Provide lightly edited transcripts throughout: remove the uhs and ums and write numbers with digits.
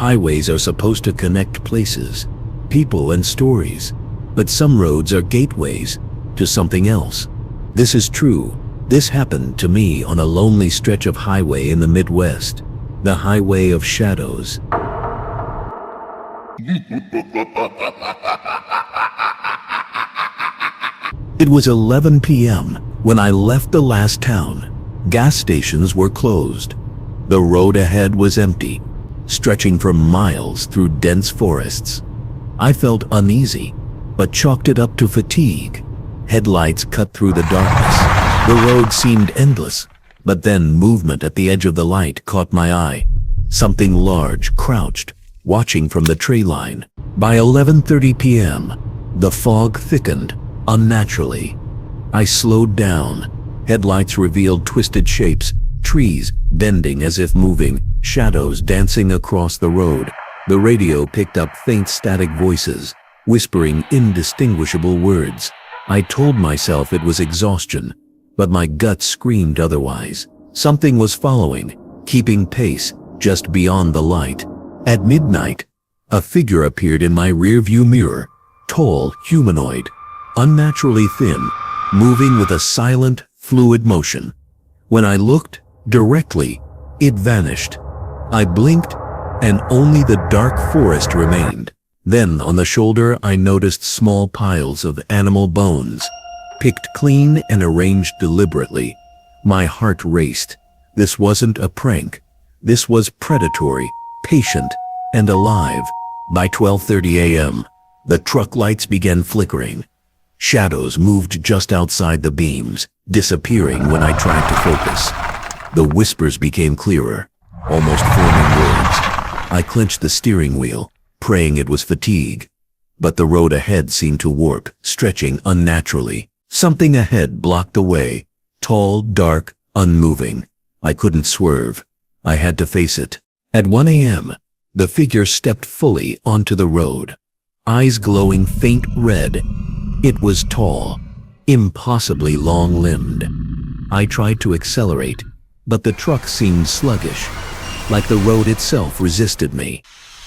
Highways are supposed to connect places, people and stories, but some roads are gateways to something else. This is true. This happened to me on a lonely stretch of highway in the Midwest, the Highway of Shadows. It was 11 p.m. when I left the last town. Gas stations were closed. The road ahead was empty, stretching for miles through dense forests. I felt uneasy, but chalked it up to fatigue. Headlights cut through the darkness. The road seemed endless, but then movement at the edge of the light caught my eye. Something large crouched, watching from the tree line. By 11:30 p.m., the fog thickened unnaturally. I slowed down. Headlights revealed twisted shapes, trees bending as if moving, shadows dancing across the road. The radio picked up faint static voices, whispering indistinguishable words. I told myself it was exhaustion, but my gut screamed otherwise. Something was following, keeping pace just beyond the light. At midnight, a figure appeared in my rearview mirror, tall, humanoid, unnaturally thin, moving with a silent, fluid motion. When I looked directly, it vanished. I blinked, and only the dark forest remained. Then, on the shoulder, I noticed small piles of animal bones, picked clean and arranged deliberately. My heart raced. This wasn't a prank. This was predatory, patient, and alive. By 12:30 a.m., the truck lights began flickering. Shadows moved just outside the beams, disappearing when I tried to focus. The whispers became clearer, almost forming words. I clenched the steering wheel, praying it was fatigue. But the road ahead seemed to warp, stretching unnaturally. Something ahead blocked the way, tall, dark, unmoving. I couldn't swerve. I had to face it. At 1 a.m., the figure stepped fully onto the road, eyes glowing faint red. It was tall, impossibly long-limbed. I tried to accelerate, but the truck seemed sluggish, like the road itself resisted me.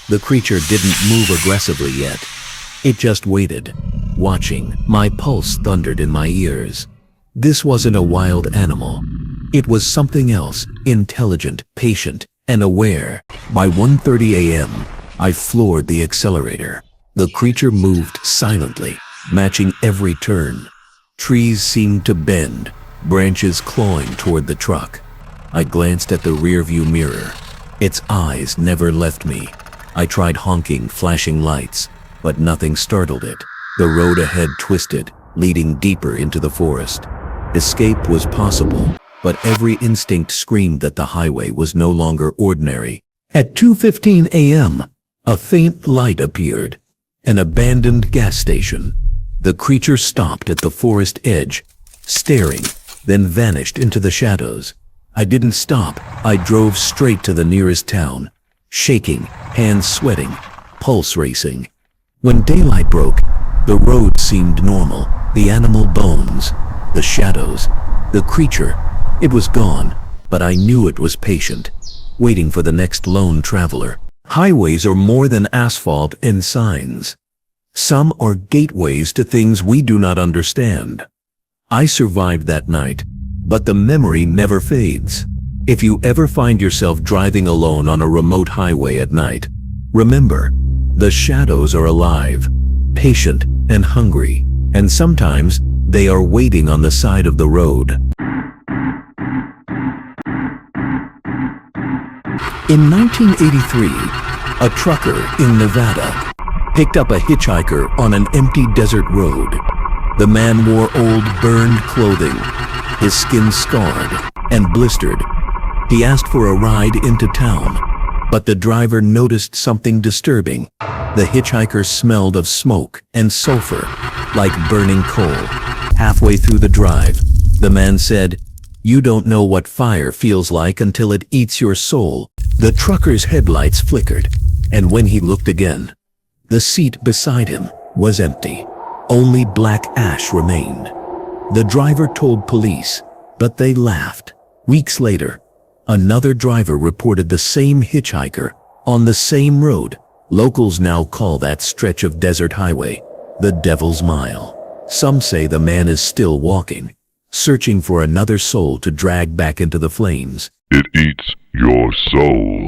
The creature didn't move aggressively yet. It just waited, watching. My pulse thundered in my ears. This wasn't a wild animal. It was something else, intelligent, patient, and aware. By 1:30 a.m., I floored the accelerator. The creature moved silently, matching every turn. Trees seemed to bend, branches clawing toward the truck. I glanced at the rearview mirror. Its eyes never left me. I tried honking flashing lights, but nothing startled it. The road ahead twisted, leading deeper into the forest. Escape was possible, but every instinct screamed that the highway was no longer ordinary. At 2:15 a.m., a faint light appeared. An abandoned gas station. The creature stopped at the forest edge, staring, then vanished into the shadows. I didn't stop. I drove straight to the nearest town, shaking, hands sweating, pulse racing. When daylight broke, the road seemed normal. The animal bones, the shadows, the creature, it was gone, but I knew it was patient, waiting for the next lone traveler. Highways are more than asphalt and signs. Some are gateways to things we do not understand. I survived that night, but the memory never fades. If you ever find yourself driving alone on a remote highway at night, remember, the shadows are alive, patient and hungry, and sometimes they are waiting on the side of the road. In 1983, a trucker in Nevada picked up a hitchhiker on an empty desert road. The man wore old, burned clothing, his skin scarred and blistered. He asked for a ride into town, but the driver noticed something disturbing. The hitchhiker smelled of smoke and sulfur, like burning coal. Halfway through the drive, the man said, "You don't know what fire feels like until it eats your soul." The trucker's headlights flickered, and when he looked again, the seat beside him was empty. Only black ash remained. The driver told police, but they laughed. Weeks later, another driver reported the same hitchhiker On the same road, locals now call that stretch of desert highway the Devil's Mile. Some say the man is still walking, searching for another soul to drag back into the flames. It eats your soul.